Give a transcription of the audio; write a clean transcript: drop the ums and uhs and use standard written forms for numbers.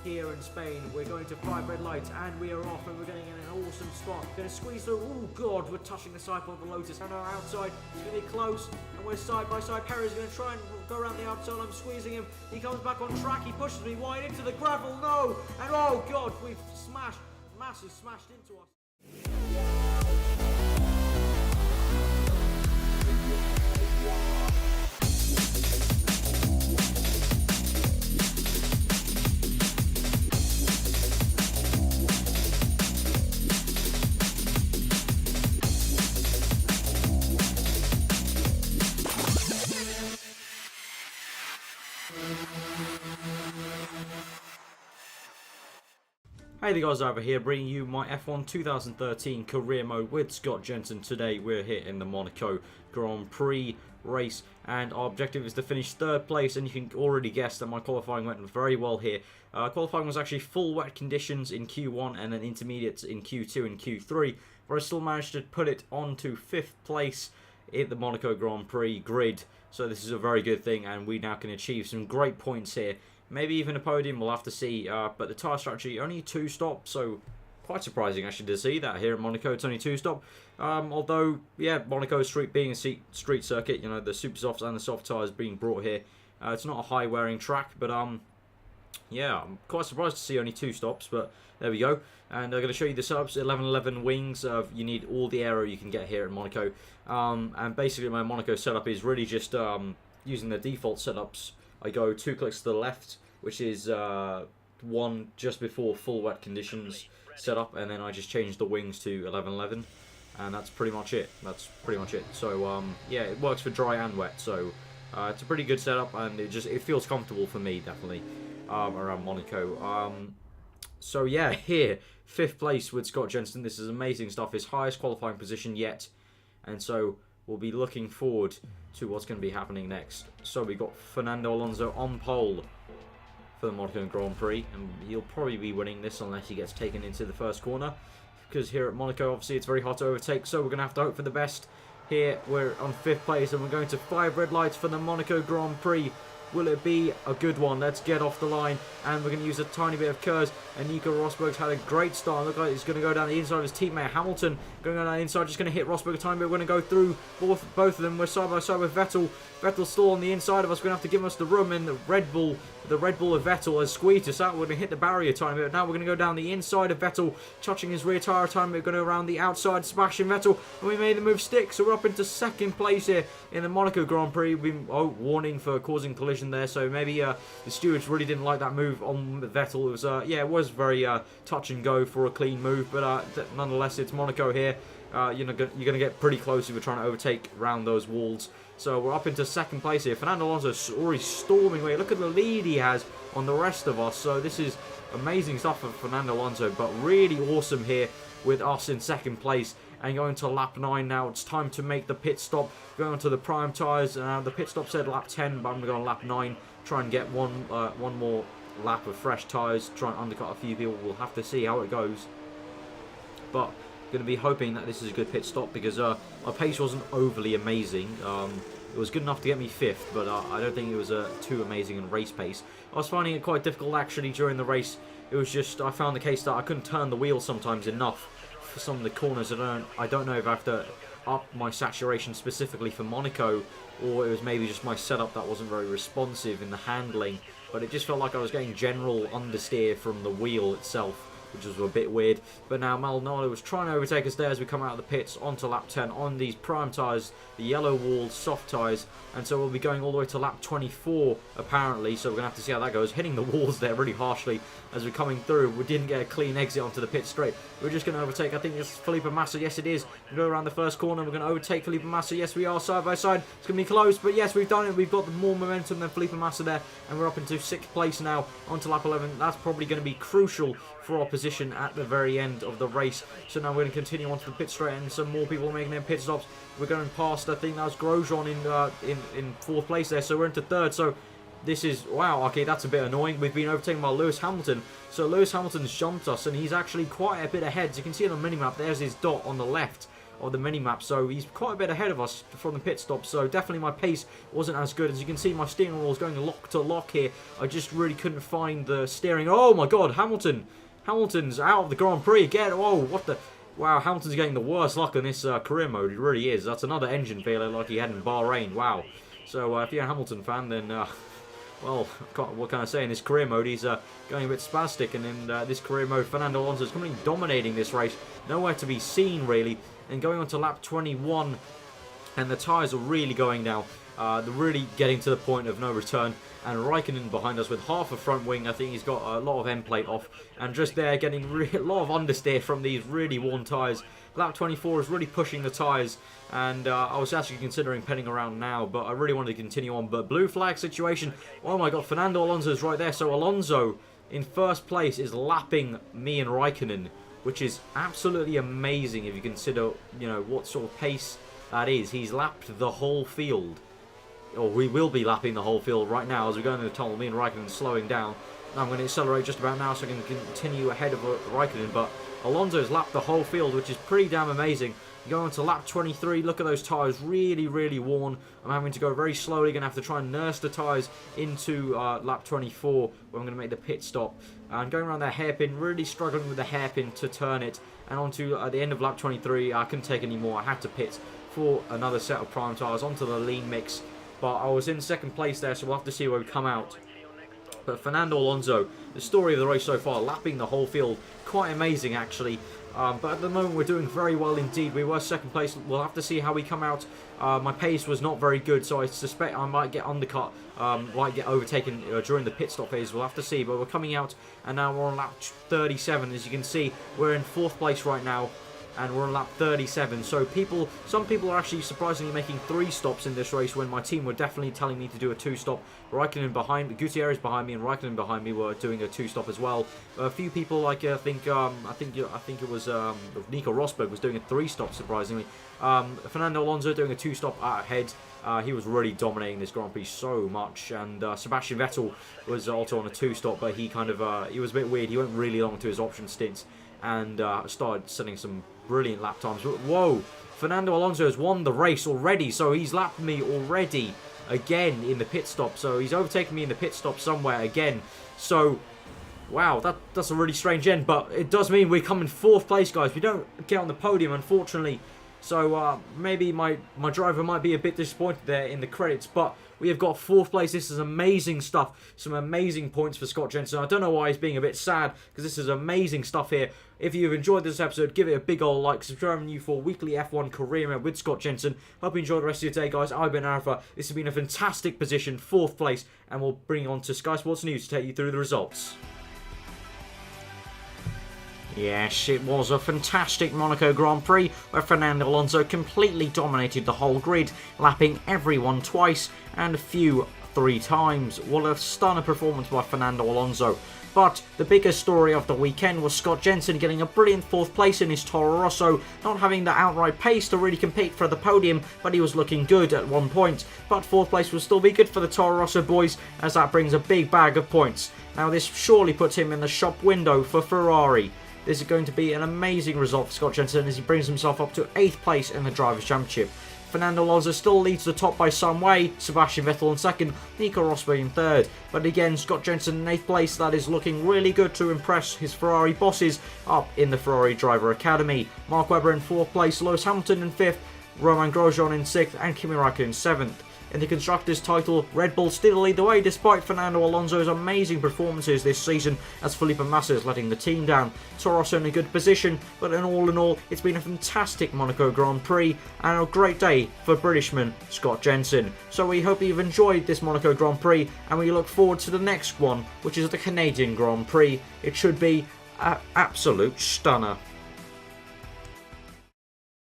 here in Spain. We're going to 5 red lights and we are off and we're getting in an awesome spot. Going to squeeze through. Oh god, we're touching the side of the Lotus. And our outside is going to be close and we're side by side. Perry's going to try and go around the outside. I'm squeezing him. He comes back on track. He pushes me wide into the gravel. No! And oh god, we've smashed, massive smashed into us. Hey the guys, over here bringing you my F1 2013 career mode with Scott Jenson. Today we're here in the Monaco Grand Prix race and our objective is to finish 3rd place, and you can already guess that my qualifying went very well here. Qualifying was actually full wet conditions in Q1 and then intermediates in Q2 and Q3, but I still managed to put it on to 5th place in the Monaco Grand Prix grid. So this is a very good thing and we now can achieve some great points here. Maybe even a podium, we'll have to see, but the tyre strategy, only 2 stops, so quite surprising actually to see that here in Monaco, it's only 2 stop. Although, yeah, Monaco Street being a street circuit, you know, the super softs and the soft tyres being brought here. It's not a high wearing track, but yeah, I'm quite surprised to see only 2 stops, but there we go. And I'm going to show you the subs, 1111 wings, you need all the aero you can get here in Monaco. And basically my Monaco setup is really just using the default setups. I go 2 clicks to the left, which is 1 just before full wet conditions setup, and then I just change the wings to 1111, and that's pretty much it. So yeah, it works for dry and wet, so it's a pretty good setup, and it feels comfortable for me, definitely, around Monaco. So yeah, here, 5th place with Scott Jenson. This is amazing stuff, his highest qualifying position yet, and so we'll be looking forward to what's going to be happening next. So we got Fernando Alonso on pole for the Monaco Grand Prix, and he'll probably be winning this unless he gets taken into the first corner, because here at Monaco obviously it's very hard to overtake, so we're going to have to hope for the best. Here we're on 5th place and we're going to 5 red lights for the Monaco Grand Prix. Will it be a good one? Let's get off the line, and we're going to use a tiny bit of curves. And Nico Rosberg's had a great start. Look like he's going to go down the inside of his teammate Hamilton. Going down the inside, just going to hit Rosberg a tiny bit. We're going to go through both of them. We're side by side with Vettel. Vettel's still on the inside of us. We're going to have to give us the room, and the Red Bull of Vettel has squeezed us out. We're going to hit the barrier a tiny bit. Now we're going to go down the inside of Vettel, touching his rear tyre a tiny bit. We're going to go around the outside, smashing Vettel, and we made the move stick. So we're up into 2nd place here in the Monaco Grand Prix. We've been, warning for causing collision there. So maybe the stewards really didn't like that move on Vettel. It was, yeah, it was very touch and go for a clean move, but nonetheless, it's Monaco here. You're going to get pretty close if you're trying to overtake around those walls. So we're up into 2nd place here. Fernando Alonso's already storming away. Look at the lead he has on the rest of us. So this is amazing stuff for Fernando Alonso, but really awesome here with us in 2nd place. And going to lap 9 now, it's time to make the pit stop. Going on to the prime tyres. The pit stop said lap 10, but I'm going to go on lap 9. Try and get one more lap of fresh tyres. Try and undercut a few people. We'll have to see how it goes. But going to be hoping that this is a good pit stop, because my pace wasn't overly amazing. It was good enough to get me 5th, but I don't think it was too amazing in race pace. I was finding it quite difficult actually during the race. It was just, I found the case that I couldn't turn the wheel sometimes enough for some of the corners. I don't know if I have to up my saturation specifically for Monaco, or it was maybe just my setup that wasn't very responsive in the handling, but it just felt like I was getting general understeer from the wheel itself, which was a bit weird. But now Maldonado was trying to overtake us there as we come out of the pits onto lap 10 on these prime tyres, the yellow walled soft tyres, and so we'll be going all the way to lap 24 apparently, so we're going to have to see how that goes. Hitting the walls there really harshly as we're coming through. We didn't get a clean exit onto the pit straight. We're just going to overtake, I think it's Felipe Massa. Yes it is. We go around the first corner, we're going to overtake Felipe Massa. Yes we are, side by side. It's going to be close, but yes, we've done it. We've got more momentum than Felipe Massa there, and we're up into 6th place now onto lap 11. That's probably going to be crucial for our position at the very end of the race. So now we're going to continue onto the pit straight, and some more people are making their pit stops. We're going past, I think that was Grosjean in 4th place there, so we're into 3rd. So this is, wow, okay, that's a bit annoying. We've been overtaken by Lewis Hamilton. So Lewis Hamilton's jumped us, and he's actually quite a bit ahead. As you can see on the minimap, there's his dot on the left of the mini-map, so he's quite a bit ahead of us from the pit stop, so definitely my pace wasn't as good. As you can see, my steering wheel is going lock to lock here. I just really couldn't find the steering. Oh my god, Hamilton's out of the Grand Prix again. Whoa, what the... Wow, Hamilton's getting the worst luck in this career mode. It really is. That's another engine failure like he had in Bahrain. Wow. So if you're a Hamilton fan, then... well, what can I say? In this career mode, he's going a bit spastic. And in this career mode, Fernando Alonso is completely dominating this race. Nowhere to be seen, really. And going on to lap 21, and the tyres are really going down. They're really getting to the point of no return. And Raikkonen behind us with half a front wing. I think he's got a lot of end plate off. And just there, getting a lot of understeer from these really worn tyres. Lap 24 is really pushing the tyres. And I was actually considering penning around now, but I really wanted to continue on. But blue flag situation. Oh my god, Fernando Alonso is right there. So Alonso in first place is lapping me and Raikkonen, which is absolutely amazing if you consider, you know, what sort of pace that is. He's lapped the whole field. Or we will be lapping the whole field right now as we go into the tunnel. Me and Raikkonen slowing down. I'm going to accelerate just about now so I can continue ahead of Raikkonen. But Alonso's lapped the whole field, which is pretty damn amazing. Going on to lap 23, look at those tyres, really, really worn. I'm having to go very slowly, going to have to try and nurse the tyres into lap 24, where I'm going to make the pit stop. And going around that hairpin, really struggling with the hairpin to turn it. And onto the end of lap 23, I couldn't take any more. I had to pit for another set of prime tyres onto the lean mix. But I was in second place there, so we'll have to see where we come out. But Fernando Alonso, the story of the race so far, lapping the whole field, quite amazing actually. But at the moment we're doing very well indeed. We were second place. We'll have to see how we come out. My pace was not very good, so I suspect I might get undercut, might get overtaken during the pit stop phase. We'll have to see. But we're coming out, and now we're on lap 37. As you can see, we're in fourth place right now. And we're on lap 37, so some people are actually surprisingly making 3 stops in this race when my team were definitely telling me to do a 2-stop. Raikkonen behind me, Gutierrez behind me, and Raikkonen behind me were doing a 2-stop as well. A few people, like I think it was Nico Rosberg was doing a 3-stop surprisingly. Fernando Alonso doing a 2-stop ahead. He was really dominating this Grand Prix so much, and Sebastian Vettel was also on a 2-stop, but he kind of he was a bit weird. He went really long to his option stints and started setting some brilliant lap times. Whoa, Fernando Alonso has won the race already, so he's lapped me already again in the pit stop. So he's overtaken me in the pit stop somewhere again. So, wow, that's a really strange end, but it does mean we come in 4th place, guys. We don't get on the podium, unfortunately. So maybe my driver might be a bit disappointed there in the credits, but we have got 4th place. This is amazing stuff. Some amazing points for Scott Jenson. I don't know why he's being a bit sad, because this is amazing stuff here. If you've enjoyed this episode, give it a big old like. Subscribe to you for weekly F1 career mode with Scott Jenson. Hope you enjoyed the rest of your day, guys. I've been Alpha. This has been a fantastic position, 4th place, and we'll bring on to Sky Sports News to take you through the results. Yes, it was a fantastic Monaco Grand Prix where Fernando Alonso completely dominated the whole grid, lapping everyone twice and a few 3 times. What a stunner performance by Fernando Alonso. But the biggest story of the weekend was Scott Jenson getting a brilliant 4th place in his Toro Rosso, not having the outright pace to really compete for the podium, but he was looking good at one point. But 4th place will still be good for the Toro Rosso boys, as that brings a big bag of points. Now this surely puts him in the shop window for Ferrari. This is going to be an amazing result for Scott Jenson as he brings himself up to 8th place in the Drivers' Championship. Fernando Alonso still leads the top by some way, Sebastian Vettel in 2nd, Nico Rosberg in 3rd. But again, Scott Jenson in 8th place, that is looking really good to impress his Ferrari bosses up in the Ferrari Driver Academy. Mark Webber in 4th place, Lewis Hamilton in 5th, Romain Grosjean in 6th, and Kimi Raikkonen in 7th. In the Constructors' title, Red Bull still lead the way despite Fernando Alonso's amazing performances this season, as Felipe Massa is letting the team down. Toro Rosso in a good position, but in all, it's been a fantastic Monaco Grand Prix and a great day for Britishman Scott Jenson. So we hope you've enjoyed this Monaco Grand Prix, and we look forward to the next one, which is the Canadian Grand Prix. It should be an absolute stunner.